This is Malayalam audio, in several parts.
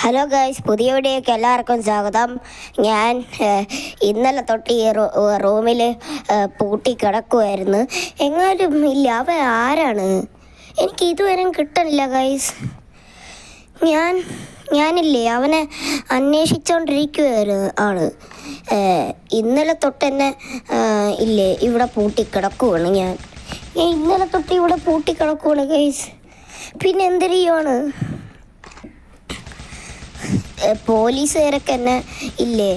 ഹലോ ഗൈസ്, പുതിയ വീഡിയോയ്ക്ക് എല്ലാവർക്കും സ്വാഗതം. ഞാൻ ഇന്നലെ തൊട്ട് ഈ റൂമിൽ പൂട്ടി കിടക്കുമായിരുന്നു. എങ്ങാനും ഇല്ല. അവൻ ആരാണ്? എനിക്ക് ഇതുവരെ കിട്ടണില്ല ഗൈസ്. ഞാനില്ലേ അവനെ അന്വേഷിച്ചുകൊണ്ടിരിക്കുകയായിരുന്നു ആണ്. ഇന്നലെ തൊട്ട് തന്നെ ഇല്ലേ ഇവിടെ പൂട്ടി കിടക്കുവാണ്. ഞാൻ ഇന്നലെ തൊട്ട് ഇവിടെ പൂട്ടി കിടക്കുവാണ് ഗൈസ്. പിന്നെ എന്തിരിയുവാണ്? പോലീസുകാരൊക്കെ തന്നെ ഇല്ലേ,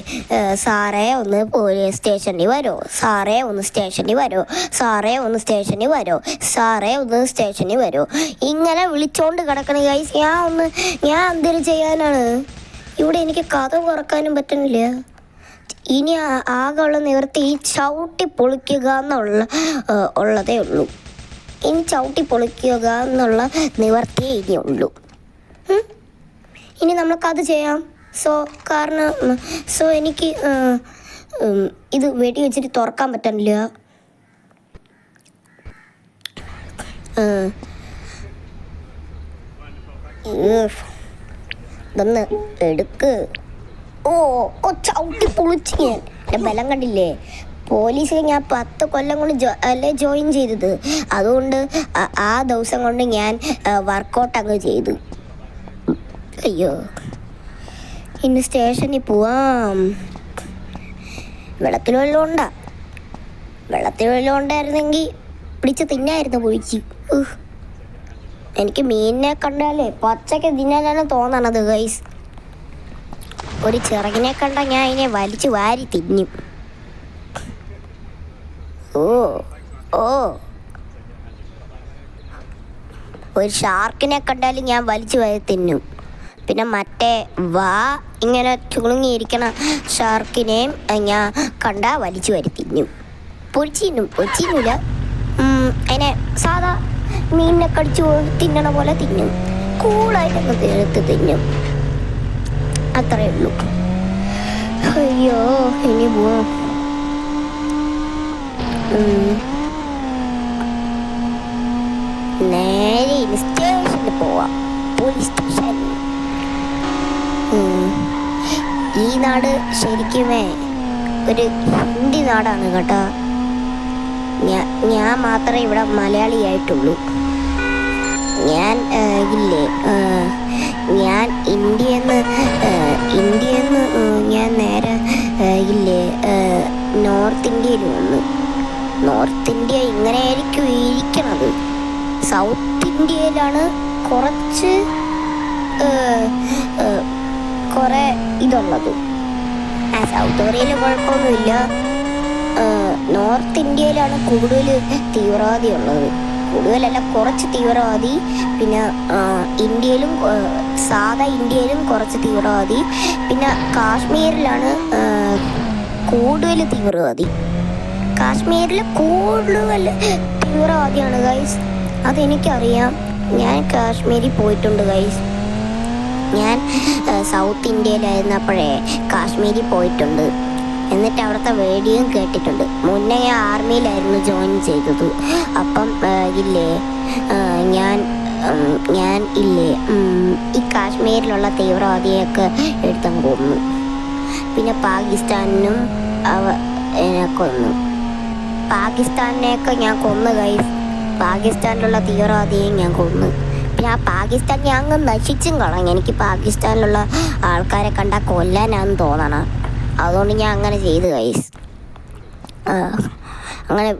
സാറേ ഒന്ന് പോലീസ് സ്റ്റേഷനിൽ വരോ, സാറേ ഒന്ന് സ്റ്റേഷനിൽ വരോ, സാറേ ഒന്ന് സ്റ്റേഷനിൽ വരോ, സാറേ ഒന്ന് സ്റ്റേഷനിൽ വരോ, ഇങ്ങനെ വിളിച്ചോണ്ട് കിടക്കണ ഗൈസ്. ഞാൻ എന്തിനു ചെയ്യാനാണ്? ഇവിടെ എനിക്ക് കഥ കുറക്കാനും പറ്റുന്നില്ല. ഇനി ആകെയുള്ള നിവൃത്തി ഈ ചവിട്ടി പൊളിക്കുക ഉള്ളതേ ഉള്ളൂ. ഇനി ചവിട്ടി പൊളിക്കുക എന്നുള്ള നിവർത്തിയേ ഇനിയുള്ളൂ. ഇനി നമ്മൾക്കത് ചെയ്യാം. എനിക്ക് ഇത് വെടി വെച്ചിട്ട് തുറക്കാൻ പറ്റണില്ല. ഇതൊന്ന് എടുക്ക്. ഓ ചവിട്ടി പൊളിച്ച് ഞാൻ. എൻ്റെ ബലം കണ്ടില്ലേ? പോലീസിൽ ഞാൻ 10 കൊല്ലം കൊണ്ട് ജോയിൻ ചെയ്തത്. അതുകൊണ്ട് ആ ദിവസം കൊണ്ട് ഞാൻ വർക്കൗട്ട് അങ്ങ് ചെയ്തു. അയ്യോ, ഇന്ന് സ്റ്റേഷനിൽ പോവാം. വെള്ളത്തിൽ വെള്ളം ഉണ്ടായിരുന്നെങ്കിൽ പിടിച്ച് തിന്നായിരുന്നു പൊഴിച്ച്. എനിക്ക് മീനിനെ കണ്ടാലേ പച്ചയ്ക്ക് തിന്നാനാണ് തോന്നണത് ഗൈസ്. ഒരു ചിറകിനെ കണ്ടാൽ ഞാൻ അതിനെ വലിച്ച് വാരി തിന്നും. ഓ ഒരു ഷാർക്കിനെ കണ്ടാലും ഞാൻ വലിച്ചു വാരി തിന്നും. പിന്നെ മറ്റേ ഇങ്ങനെ ചുളുങ്ങിയിരിക്കണ ഷാർക്കിനെയും ഞാൻ കണ്ടാൽ വലിച്ചു വാരി തിന്നും. പൊരിച്ചിന്നില്ല. അതിനെ സാധാ മീനിനെ കടിച്ചു തിന്നണ പോലെ തിന്നും. കൂളായിട്ടൊക്കെ തീർത്ത് തിന്നും. അത്രയേ ഉള്ളൂ. അയ്യോ, ഇനി പോവാം. നേരെ സ്റ്റേഷനിൽ പോവാം. Police station. ഈ നാട് ശരിക്കുമേ ഒരു ഹിന്ദി നാടാണ് കേട്ടോ. ഞാൻ മാത്രമേ ഇവിടെ മലയാളിയായിട്ടുള്ളൂ. ഞാൻ ഇന്ത്യന്ന് ഞാൻ നേരെ നോർത്ത് ഇന്ത്യയിൽ വന്നു. നോർത്ത് ഇന്ത്യ ഇങ്ങനെയായിരിക്കും ഇരിക്കണത്. സൗത്ത് ഇന്ത്യയിലാണ് കുറേ ഇതുള്ളത്. സൗത്ത് കൊറിയയിൽ കുഴപ്പമൊന്നുമില്ല. നോർത്ത് ഇന്ത്യയിലാണ് കൂടുതൽ തീവ്രവാദി ഉള്ളത്. കൂടുതലല്ല, കുറച്ച് തീവ്രവാദി. പിന്നെ സാധാ ഇന്ത്യയിലും കുറച്ച് തീവ്രവാദി. പിന്നെ കാശ്മീരിലാണ് കൂടുതൽ തീവ്രവാദി. കാശ്മീരിൽ കൂടുതൽ തീവ്രവാദിയാണ് ഗൈസ്. അതെനിക്കറിയാം. ഞാൻ കാശ്മീരിൽ പോയിട്ടുണ്ട് ഗൈസ്. ഞാൻ സൗത്ത് ഇന്ത്യയിലായിരുന്നപ്പോഴേ കാശ്മീരിൽ പോയിട്ടുണ്ട്. എന്നിട്ട് അവിടുത്തെ വീഡിയോയും കേട്ടിട്ടുണ്ട്. മുന്നേ ഞാൻ ആർമിയിലായിരുന്നു ജോയിൻ ചെയ്തത്. അപ്പം ഞാൻ ഈ കാശ്മീരിലുള്ള തീവ്രവാദിയൊക്കെ എടുത്തങ്ങ് കൊന്നു. പിന്നെ പാകിസ്ഥാനിനും എന്നെ കൊന്നു. പാകിസ്ഥാനിനെയൊക്കെ ഞാൻ കൊന്നു ഗൈസ്. പാകിസ്ഥാനിലുള്ള തീവ്രവാദിയെയും ഞാൻ കൊന്നു. പിന്നെ ആ പാകിസ്ഥാൻ ഞാൻ അങ്ങ് നശിച്ചും കളഞ്ഞു. എനിക്ക് പാകിസ്ഥാനിലുള്ള ആൾക്കാരെ കണ്ടാൽ കൊല്ലാനാണെന്ന് തോന്നണം. അതുകൊണ്ട് ഞാൻ അങ്ങനെ ചെയ്തു ഗൈസ്. അങ്ങനെ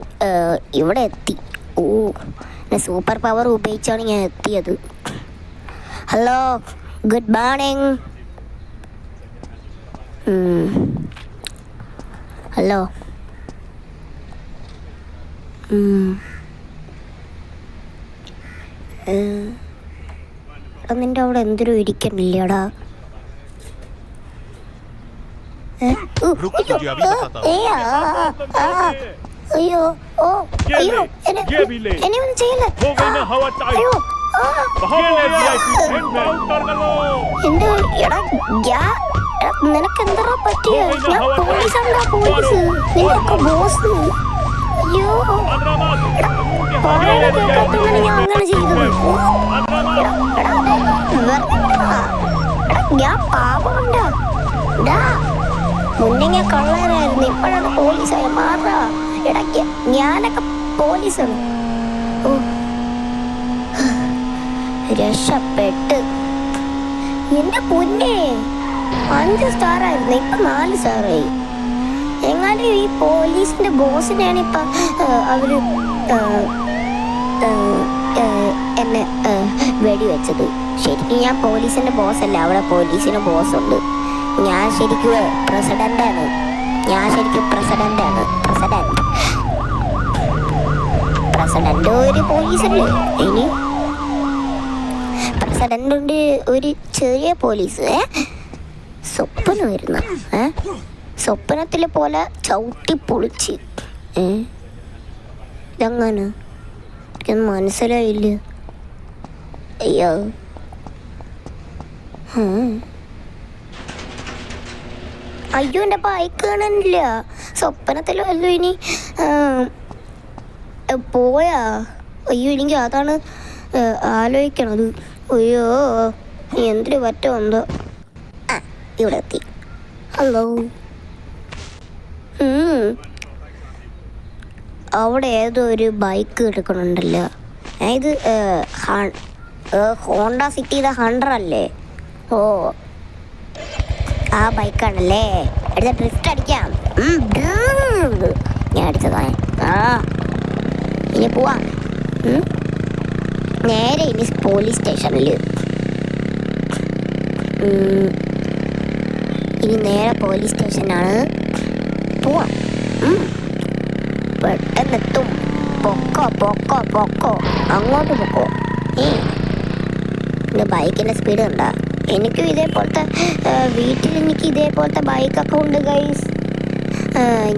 ഇവിടെ എത്തി. സൂപ്പർ പവർ ഉപയോഗിച്ചാണ് ഞാൻ എത്തിയത്. Hello, good morning. ഹലോ. നിന്റെ അവിടെ എന്തൊരു ഇരിക്കണില്ലടാ. അയ്യോ എന്നെ ഒന്നും ചെയ്യല്ലേ. അയ്യോ നിനക്കെന്താ പറ്റിയ? ഞാൻ പോലീസാണ്ടാ. പോലീസ് നിനക്ക് ബോസ്. അയ്യോ, കേൾക്കാത്തോണ്ടാണ് ഞാൻ അങ്ങനെ ചെയ്തത്. ഞാൻ പാപമുണ്ടാ മുന്നേ ഞാൻ കള്ളരായിരുന്നു, ഇപ്പോഴാണ് പോലീസായ മാറാ. ഇടയ്ക്ക് ഞാനൊക്കെ പോലീസാണ്. ഓ രക്ഷപ്പെട്ട്. എന്റെ പൊന്നേ, 5 സ്റ്റാർ ആയിരുന്നു, ഇപ്പൊ 4 സ്റ്റാറായി. എങ്ങാനും ഈ പോലീസിന്റെ ബോസിനെയാണ് ഇപ്പൊ അവര് എന്നെ വെടിവെച്ചത്. ശരിക്കും ഞാൻ പോലീസിന്റെ ബോസ് അല്ല, അവിടെ പോലീസിന് ബോസ് ഉണ്ട്. ഞാൻ ശരിക്കും പ്രസിഡന്റാണ്. പ്രസിഡന്റ് ഒരു പോലീസല്ലേ? ഇനി പ്രസിഡന്റ് ഉണ്ട് ഒരു ചെറിയ പോലീസ്. സ്വപ്നം വരുന്ന സ്വപ്നത്തിലെ പോലെ ചവിട്ടി പൊളിച്ച്. ഇതങ്ങനെ എനിക്കൊന്നും മനസ്സിലായില്ല. അയ്യോ. അയ്യോ, എൻ്റെ ബൈക്ക് കാണാനില്ല. സ്വപ്നത്തിലല്ലോ ഇനി പോയാ? അയ്യോ, എനിക്ക് അതാണ് ആലോചിക്കണത്. അയ്യോ, എന്തിനു പറ്റോ എന്തോ. ഇവിടെ എത്തി. ഹലോ. അവിടെ ഏതോ ഒരു ബൈക്ക് എടുക്കണുണ്ടല്ലോ. ഇത് ഹോണ്ട സിറ്റിയുടെ 100 അല്ലേ? ഓ, ആ ബൈക്കാണല്ലേ. എടുത്ത ഡ്രിഫ്റ്റ് അടിക്കാം. ഞാൻ അടിച്ചതാ. ഇനി പോവാം. നേരെ ഇനി പോലീസ് സ്റ്റേഷനിൽ. ഇനി നേരെ പോലീസ് സ്റ്റേഷനാണ്. പോവാം. പെട്ടെന്നെത്തും. പൊക്കോ അങ്ങോട്ട് പൊക്കോ. എൻ്റെ ബൈക്കിൻ്റെ സ്പീഡ് കണ്ടാ? എനിക്കും ഇതേപോലത്തെ വീട്ടിൽ എനിക്ക് ഇതേപോലത്തെ ബൈക്കൊക്കെ ഉണ്ട് ഗൈസ്.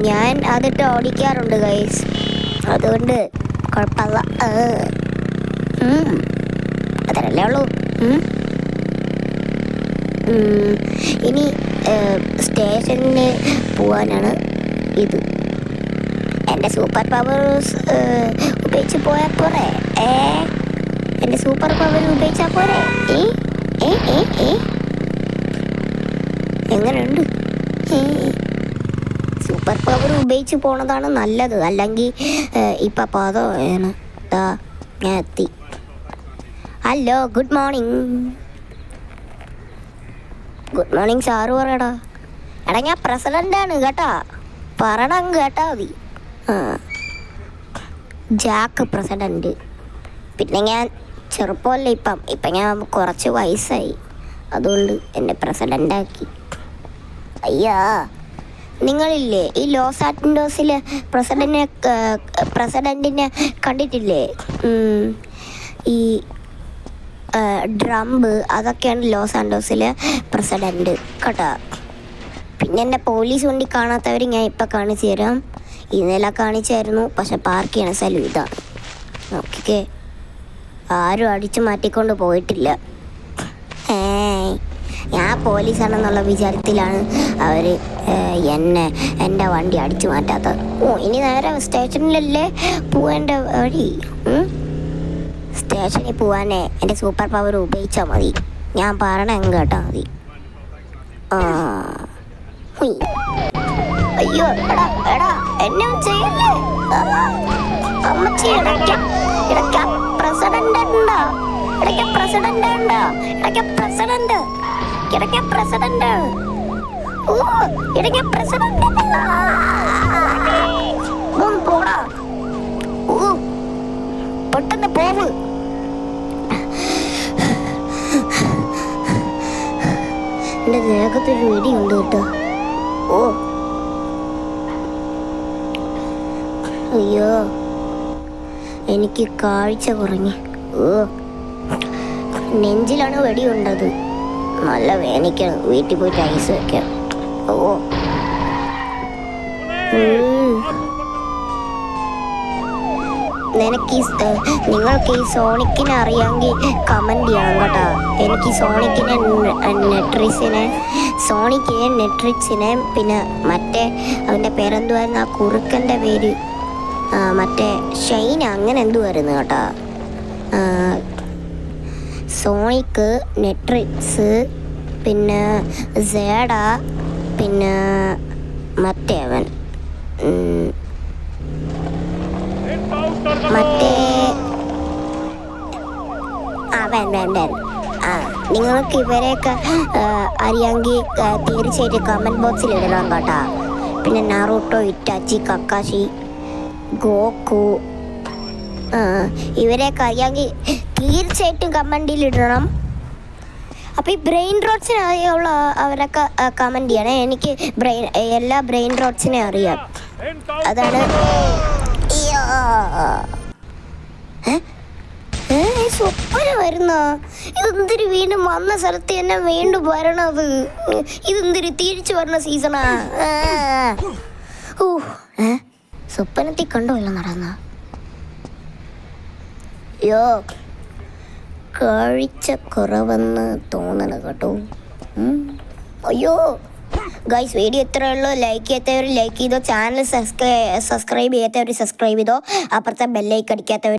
ഞാൻ അതിട്ട് ഓടിക്കാറുണ്ട് ഗൈസ്, അതുകൊണ്ട് കുഴപ്പമില്ല. അതല്ലേ ഉള്ളൂ. ഇനി സ്റ്റേഷനിൽ പോവാനാണ് ഇത്. എൻ്റെ സൂപ്പർ പവേഴ്സ് ഉപയോഗിച്ച് പോയാൽ പോരെ? എൻ്റെ സൂപ്പർ പവർ ഉപയോഗിച്ചാൽ പോരെ? എങ്ങനെയുണ്ട്? സൂപ്പർ പവർ ഉപയോഗിച്ച് പോണതാണ് നല്ലത്. അല്ലെങ്കിൽ ഇപ്പം പാതമാണ്. ഞാൻ എത്തി. Hello, good morning. Good morning sir പറയടാ. എടാ, ഞാൻ പ്രസിഡൻ്റാണ് കേട്ടാ, പറയണം കേട്ടാ മതി. Jack president. പിന്നെ ഞാൻ ചെറുപ്പമല്ല, ഇപ്പം ഞാൻ കുറച്ച് വയസ്സായി, അതുകൊണ്ട് എന്നെ പ്രസിഡൻ്റാക്കി. അയ്യാ, നിങ്ങളില്ലേ ഈ ലോസ് ആൻഡോസിലെ പ്രസിഡന്റിനെ കണ്ടിട്ടില്ലേ? ഈ ഡ്രംബ്, അതൊക്കെയാണ് ലോസ് ആൻഡോസിലെ പ്രസിഡന്റ് കേട്ടോ. പിന്നെ എന്നെ പോലീസ് വണ്ടി കാണാത്തവർ ഞാൻ ഇപ്പം കാണിച്ചു തരാം. ഇന്നലെ കാണിച്ചായിരുന്നു, പക്ഷെ പാർക്ക് ചെയ്യണ സ്ഥലം ഇതാണ്. ഓക്കെ, ആരും അടിച്ചു മാറ്റിക്കൊണ്ട് പോയിട്ടില്ല. ഞാൻ പോലീസാണെന്നുള്ള വിചാരത്തിലാണ് അവർ എൻ്റെ വണ്ടി അടിച്ചു മാറ്റാത്തത്. ഇനി നേരെ സ്റ്റേഷനിലല്ലേ പോവേണ്ട വഴി. സ്റ്റേഷനിൽ പോവാനേ എൻ്റെ സൂപ്പർ പവർ ഉപയോഗിച്ചാൽ മതി. ഞാൻ പറയണ കേട്ടാൽ മതി. അയ്യോ, എടാ എന്നെ ചെയ്യല്ലേ അമ്മച്ചി. ഇടയ്ക്ക് പ്രസിഡന്റ് ഉണ്ടോ? ഇടയ്ക്ക് പ്രസിഡന്റ്. ഓ, ഇടയ്ക്ക് പ്രസിഡന്റ് പോടാ. ഓ, പെട്ടെന്ന് പോവ്. എൻ്റെ ദേഹത്തൊരു വെടിയുണ്ട് കേട്ടോ. ഓ, അയ്യോ, എനിക്ക് കാഴ്ച കുറഞ്ഞു. ഓ, നെഞ്ചിലാണ് വെടിയുണ്ടത്. നല്ല വേദനിക്കണം. വീട്ടിൽ പോയിട്ട് ഐസ് വെക്കാം. ഓ, നിങ്ങൾക്ക് ഈ സോണിക്കിനെ അറിയാമെങ്കിൽ കമൻറ്റ് ചെയ്യണം കേട്ടോ. എനിക്ക് നെട്രിക്സിനെ പിന്നെ മറ്റേ അവൻ്റെ പേരെന്തുവായിരുന്നു, ആ കുറുക്കൻ്റെ പേര്? മറ്റേ ഷൈന, അങ്ങനെ എന്തുവായിരുന്നു കേട്ടോ. സോണിക്ക്, നെട്രിക്സ്, പിന്നെ സേഡ, പിന്നെ മറ്റേവൻ മറ്റേ വേൻ. നിങ്ങൾക്ക് ഇവരെയൊക്കെ അറിയാമെങ്കിൽ തീർച്ചയായിട്ടും കമൻറ്റ് ബോക്സിൽ ഇടണം കേട്ടോ. പിന്നെ നാറൂട്ടോ, ഇറ്റാച്ചി, കക്കാശി, ഗോക്കു, ഇവരെയൊക്കെ അറിയാമെങ്കിൽ തീർച്ചയായിട്ടും കമൻറ്റിൽ ഇടണം. അപ്പോൾ ഈ ബ്രെയിൻ റോഡ്സിനുള്ള അവരൊക്കെ കമൻറ്റ് ചെയ്യണേ. എനിക്ക് എല്ലാ ബ്രെയിൻ റോഡ്സിനെ അറിയാം. അതാണ് സ്വപ്ന വരുന്ന ഇതെന്തൊരു വീണ്ടും വന്ന സ്ഥലത്ത് തന്നെ വീണ്ടും വരണത്. ഇതെന്തൊരു തിരിച്ചു വരണ സീസണാ. സ്വപ്നത്തിൽ കണ്ടോ എല്ലാം നടന്ന കഴിച്ച കുറവെന്ന് തോന്നണ കേട്ടോ. അയ്യോ ഗൈസ്, വീഡിയോ ഇത്രയേ ഉള്ളൂ. ലൈക്ക് ചെയ്യാത്തവർ ലൈക്ക് ചെയ്തോ, ചാനൽ സബ്സ്ക്രൈബ് ചെയ്യാത്തവർ സബ്സ്ക്രൈബ് ചെയ്തോ, അപ്പുറത്തെ ബെല്ലൈക്കൺ അടിക്കാത്തവർ